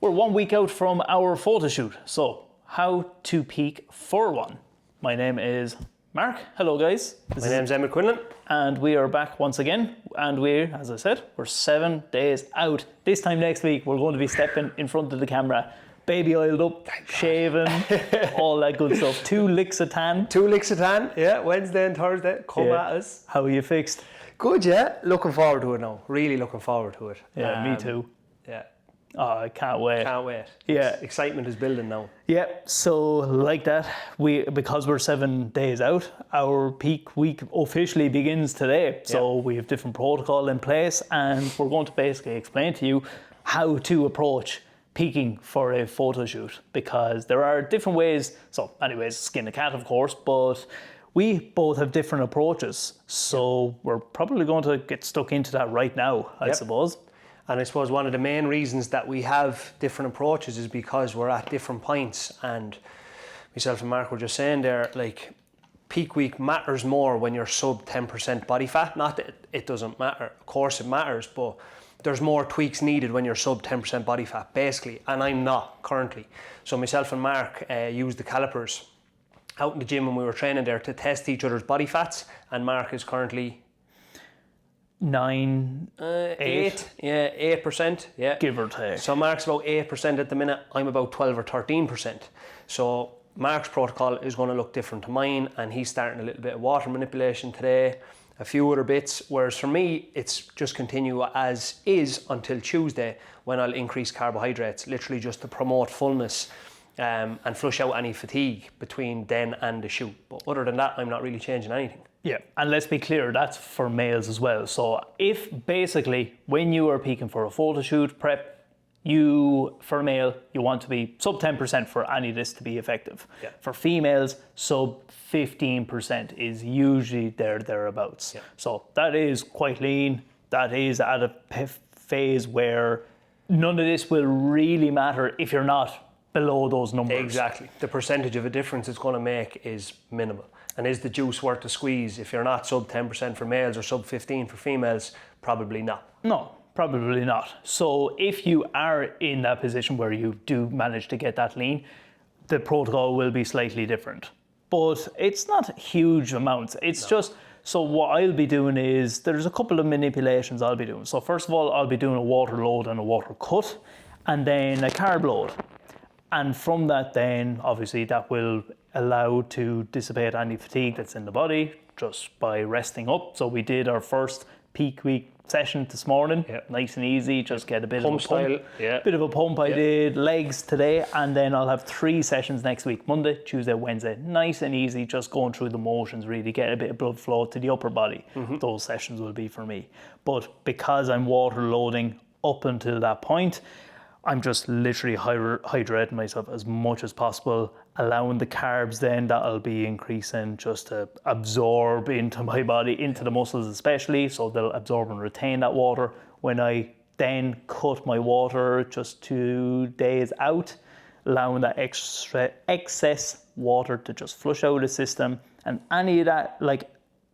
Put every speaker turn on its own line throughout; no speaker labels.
we're 1 week out from our photo shoot. So, how to peak for one. My name is Mark. Hello, guys.
My name's Emmett Quinlan.
And we are back once again. And we're, as I said, we're 7 days out. This time next week, we're going to be stepping in front of the camera, baby oiled up, shaven, all that good stuff. 2 licks of tan.
2 licks of tan, yeah, Wednesday and Thursday. Come at us.
How are you fixed?
Good, yeah. Looking forward to it now. Really looking forward to it.
Yeah, me too.
Yeah.
Oh, I can't wait.
Can't wait.
Yeah.
Excitement is building now.
Yeah, so like that, because we're 7 days out, our peak week officially begins today. So we have different protocol in place, and we're going to basically explain to you how to approach peaking for a photo shoot, because there are different ways. So anyways, skin a cat, of course, but we both have different approaches. So we're probably going to get stuck into that right now, I suppose.
And I suppose one of the main reasons that we have different approaches is because we're at different points. And myself and Mark were just saying there, like, peak week matters more when you're sub 10% body fat. Not that it doesn't matter, of course it matters, but there's more tweaks needed when you're sub 10% body fat, basically. And I'm not currently. So myself and Mark used the calipers out in the gym when we were training there to test each other's body fats. And Mark is currently
8%,
8%, yeah,
give or take.
So Mark's about 8% at the minute. I'm about 12 or 13%. So Mark's protocol is going to look different to mine, and he's starting a little bit of water manipulation today, a few other bits. Whereas for me, it's just continue as is until Tuesday, when I'll increase carbohydrates, literally just to promote fullness and flush out any fatigue between then and the shoot. But other than that, I'm not really changing anything.
Yeah, and let's be clear, that's for males as well. So if basically when you are peaking for a photo shoot prep, for a male, you want to be sub 10% for any of this to be effective.
Yeah.
For females, sub 15% is usually thereabouts.
Yeah.
So that is quite lean. That is at a phase where none of this will really matter if you're not below those numbers.
Exactly. The percentage of a difference it's going to make is minimal. And is the juice worth the squeeze? If you're not sub 10% for males or sub 15 for females, probably not.
No, probably not. So if you are in that position where you do manage to get that lean, the protocol will be slightly different. But it's not huge amounts. It's just, so what I'll be doing is, there's a couple of manipulations I'll be doing. So first of all, I'll be doing a water load and a water cut, and then a carb load. And from that then, obviously that will allow to dissipate any fatigue that's in the body just by resting up. So we did our first peak week session this morning, nice and easy, just get a bit
pump
of a pump.
Style. Yeah.
Bit of a pump I did, legs today, and then I'll have 3 sessions next week, Monday, Tuesday, Wednesday. Nice and easy, just going through the motions, really get a bit of blood flow to the upper body. Those sessions will be for me. But because I'm water loading up until that point, I'm just literally hydrating myself as much as possible, allowing the carbs then that I'll be increasing just to absorb into my body, into the muscles especially, so they'll absorb and retain that water. When I then cut my water just 2 days out, allowing that excess water to just flush out of the system, and any of that, like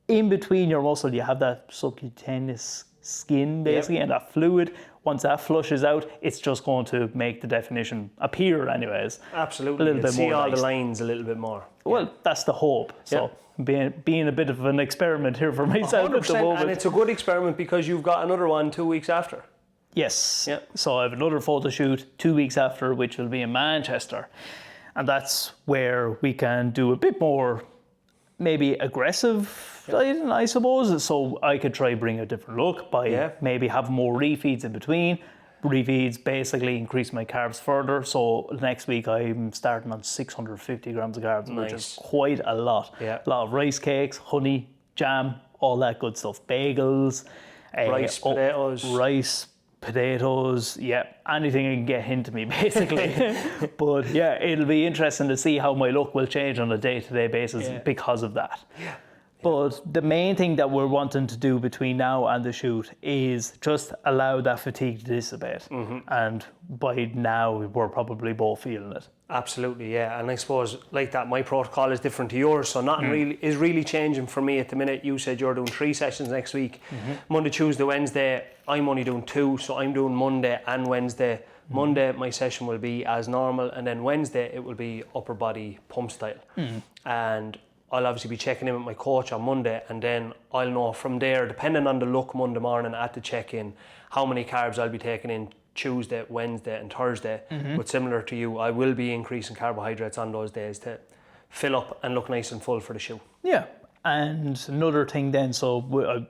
in between your muscle, you have that subcutaneous skin basically, and that fluid. Once that flushes out, it's just going to make the definition appear anyways.
Absolutely.
A little bit
see
more
all
nice.
the lines a little bit more.
Well, that's the hope. So being a bit of an experiment here for myself at the moment.
And it's a good experiment because you've got another one 2 weeks after.
Yes.
Yeah.
So I have another photo shoot 2 weeks after, which will be in Manchester. And that's where we can do a bit more maybe aggressive dieting, I suppose. So I could try bring a different look by maybe have more refeeds in between. Refeeds basically increase my carbs further. So next week I'm starting on 650 grams of carbs, which is quite a lot.
Yeah.
A lot of rice cakes, honey, jam, all that good stuff. Bagels,
rice, potatoes,
anything I can get into me basically. But it'll be interesting to see how my look will change on a day-to-day basis because of that. But the main thing that we're wanting to do between now and the shoot is just allow that fatigue to dissipate. And by now, we're probably both feeling it.
Absolutely, yeah. And I suppose like that, my protocol is different to yours. So nothing really is really changing for me at the minute. You said you're doing 3 sessions next week. Monday, Tuesday, Wednesday. I'm only doing 2. So I'm doing Monday and Wednesday Monday, my session will be as normal, and then Wednesday, it will be upper body pump style. And I'll obviously be checking in with my coach on Monday, and then I'll know from there, depending on the look Monday morning at the check-in, how many carbs I'll be taking in Tuesday, Wednesday and Thursday. But similar to you, I will be increasing carbohydrates on those days to fill up and look nice and full for the shoe.
Yeah. And another thing then, so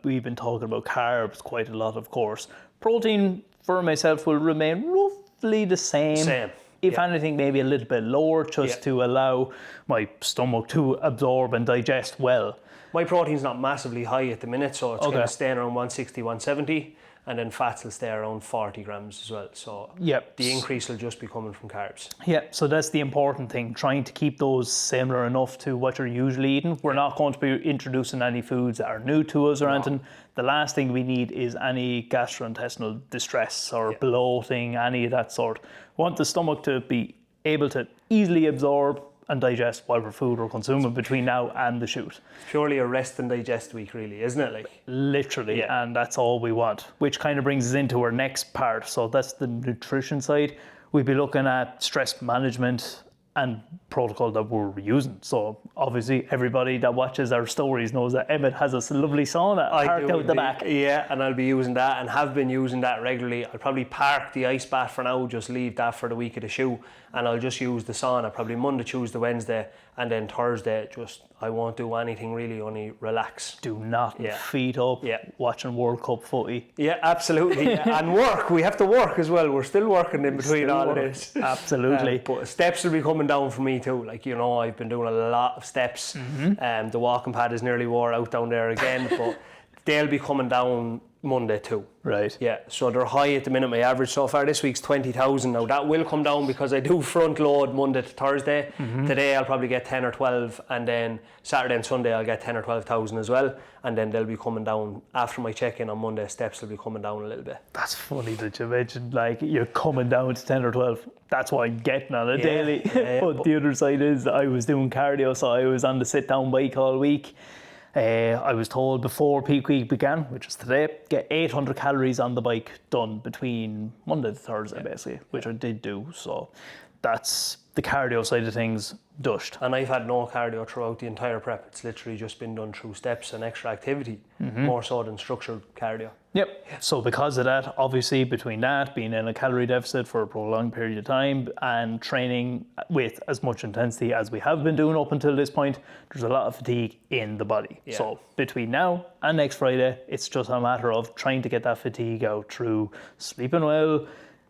we've been talking about carbs quite a lot, of course. Protein for myself will remain roughly the same. If anything, maybe a little bit lower, just to allow my stomach to absorb and digest well.
My protein's not massively high at the minute, so it's kind of staying around 160, 170, and then fats will stay around 40 grams as well. So the increase will just be coming from carbs. Yeah,
so that's the important thing, trying to keep those similar enough to what you're usually eating. We're not going to be introducing any foods that are new to us or anything. The last thing we need is any gastrointestinal distress or bloating, any of that sort. We want the stomach to be able to easily absorb and digest whatever food we're consuming between now and the shoot.
It's purely a rest and digest week, really, isn't it? Like
literally, and that's all we want, which kind of brings us into our next part. So that's the nutrition side. We'll be looking at stress management and protocol that we're using. So obviously everybody that watches our stories knows that Emmett has a lovely sauna parked out the back.
Yeah, and I'll be using that and have been using that regularly. I'll probably park the ice bath for now, just leave that for the week of the shoe, and I'll just use the sauna probably Monday, Tuesday, Wednesday, and then Thursday I won't do anything really, only relax.
Do not feet up, watching World Cup footy.
Yeah, absolutely. And work, we have to work as well. We're still working in between all of this.
Absolutely.
But steps will be coming down for me too. Like, you know, I've been doing a lot of steps. The walking pad is nearly wore out down there again, but they'll be coming down Monday too.
Right.
Yeah, so they're high at the minute. My average so far this week's 20,000. Now that will come down because I do front load Monday to Thursday. Today I'll probably get 10 or 12, and then Saturday and Sunday I'll get 10 or 12,000 as well, and then they'll be coming down after my check-in on Monday. Steps will be coming down a little bit.
That's funny that you mentioned like you're coming down to 10 or 12. That's what I'm getting on a daily. But the other side is I was doing cardio, so I was on the sit down bike all week. I was told before peak week began, which is today, get 800 calories on the bike done between Monday to Thursday, basically, which I did do. So that's the cardio side of things dushed.
And I've had no cardio throughout the entire prep. It's literally just been done through steps and extra activity, more so than structured cardio.
Yep. So because of that, obviously between that, being in a calorie deficit for a prolonged period of time and training with as much intensity as we have been doing up until this point, there's a lot of fatigue in the body. So between now and next Friday, it's just a matter of trying to get that fatigue out through sleeping well,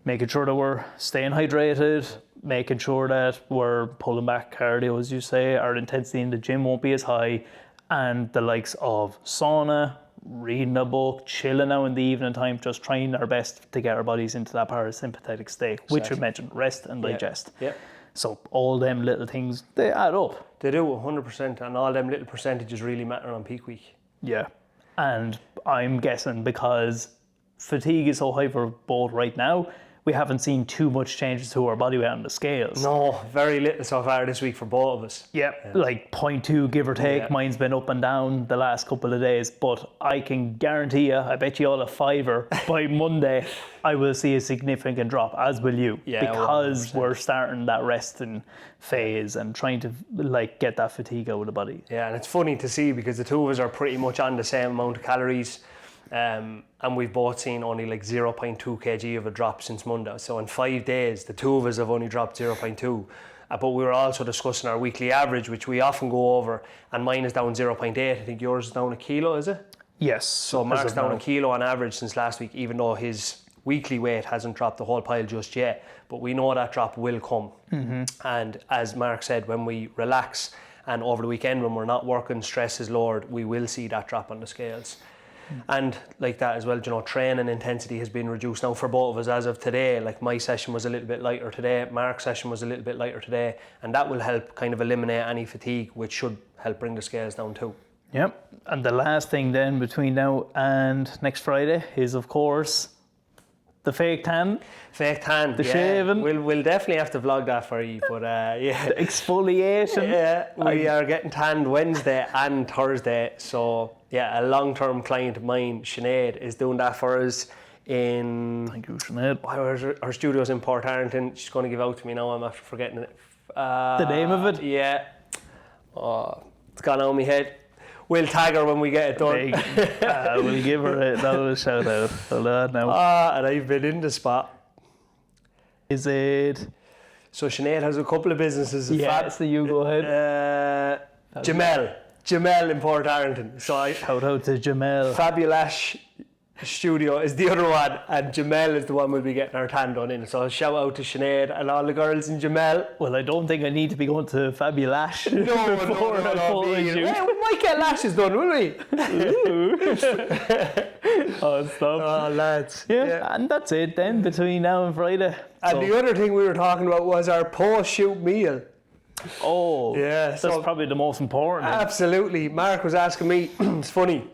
making sure that we're staying hydrated, making sure that we're pulling back cardio, as you say, our intensity in the gym won't be as high, and the likes of sauna, reading a book, chilling out in the evening time, just trying our best to get our bodies into that parasympathetic state, which you mentioned, rest and digest. So all them little things, they add up.
They do, 100%, and all them little percentages really matter on peak week.
Yeah, and I'm guessing because fatigue is so high for both right now, we haven't seen too much changes to our body weight on the scales.
No, very little so far this week for both of us.
Like 0.2 give or take. Mine's been up and down the last couple of days, but I can guarantee you, I bet you all a fiver, by Monday I will see a significant drop, as will you, because 100%. We're starting that resting phase and trying to like get that fatigue out of the body.
Yeah, and it's funny to see because the two of us are pretty much on the same amount of calories. And we've both seen only like 0.2 kg of a drop since Monday. So in 5 days, the two of us have only dropped 0.2. But we were also discussing our weekly average, which we often go over, and mine is down 0.8. I think yours is down a kilo, is it?
Yes.
So Mark's down a kilo on average since last week, even though his weekly weight hasn't dropped the whole pile just yet. But we know that drop will come. And as Mark said, when we relax and over the weekend when we're not working, stress is lowered, we will see that drop on the scales. And like that as well, you know, training intensity has been reduced now for both of us as of today. Like my session was a little bit lighter today, Mark's session was a little bit lighter today, and that will help kind of eliminate any fatigue, which should help bring the scales down too.
Yep. And the last thing then between now and next Friday is, of course, the fake tan.
Fake tan,
the shaving.
We'll definitely have to vlog that for you, but
the exfoliation.
Yeah, we are getting tanned Wednesday and Thursday, so yeah, a long-term client of mine, Sinead, is doing that for us in...
Thank you, Sinead.
Her studio's in Port Arlington. She's going to give out to me now. I'm after forgetting it.
The name of it?
Yeah. Oh, it's gone out of my head. We'll tag her when we get it done.
We'll give her a shout out. Hold on now.
And I've been in the spot.
Is it?
So Sinead has a couple of businesses.
Yeah, so you go ahead.
Jamel in Port Arlington. So
Shout out to Jamel.
Fabulash Studio is the other one, and Jamel is the one we'll be getting our tan done in. So shout out to Sinead and all the girls in Jamel.
Well, I don't think I need to be going to Fabulash
No,
before a photo shoot.
Well, we might get lashes done, will we?
Oh, stop.
Oh, lads.
Yeah, and that's it then between now and Friday.
And the other thing we were talking about was our post-shoot meal.
Oh,
Yeah,
that's
so-
probably the most important.
Absolutely. Mark was asking me, it's funny,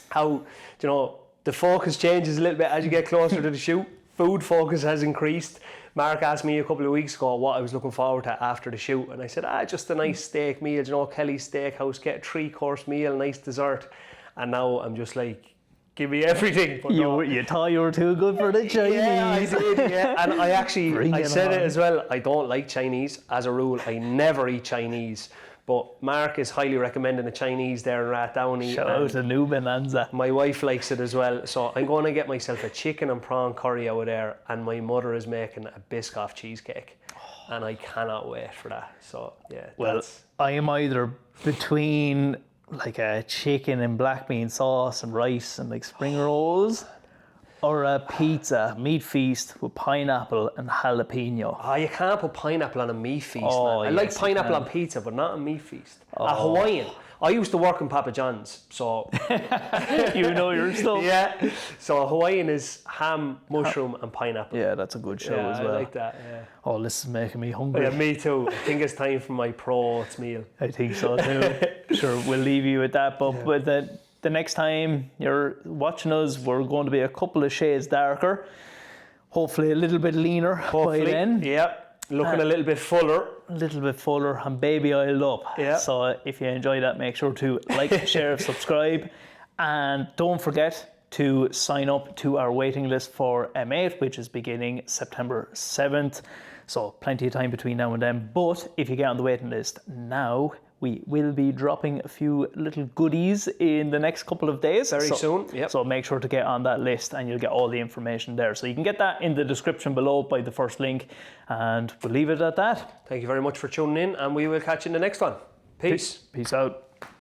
how, the focus changes a little bit as you get closer to the shoot. Food focus has increased. Mark asked me a couple of weeks ago what I was looking forward to after the shoot, and I said, just a nice steak meal, Kelly's Steakhouse, get a 3-course meal, nice dessert. And now I'm just like, give me everything. But
You thought you were too good for the Chinese.
Yeah, I did, yeah. And I said it as well, I don't like Chinese as a rule. I never eat Chinese. But Mark is highly recommending the Chinese there in Rathdowney.
Shout out to New Bonanza.
My wife likes it as well. So I'm going to get myself a chicken and prawn curry out there. And my mother is making a Biscoff cheesecake. And I cannot wait for that. So, yeah.
Well, I am either between like a chicken and black bean sauce and rice and like spring rolls, or a pizza, meat feast with pineapple and jalapeno.
You can't put pineapple on a meat feast,
Oh,
man. I like
yes, you
pineapple
can.
on pizza, but not a meat feast. A Hawaiian. I used to work in Papa John's, so...
You know your stuff.
Yeah. So a Hawaiian is ham, mushroom and pineapple.
Yeah, that's a good show as well.
I like that, yeah.
Oh, this is making me hungry.
Yeah, me too. I think it's time for my pro-oats meal.
I think so too. Sure, we'll leave you with that. But with the next time you're watching us, we're going to be a couple of shades darker. Hopefully a little bit leaner by then.
Yep. Looking a little bit fuller.
A little bit fuller and baby oiled up.
Yeah.
So if you enjoy that, make sure to like, share, subscribe. And don't forget to sign up to our waiting list for M8, which is beginning September 7th. So plenty of time between now and then. But if you get on the waiting list now, we will be dropping a few little goodies in the next couple of days.
Very soon, yep.
So make sure to get on that list and you'll get all the information there. So you can get that in the description below by the first link. And we'll leave it at that.
Thank you very much for tuning in, and we will catch you in the next one. Peace.
Peace out.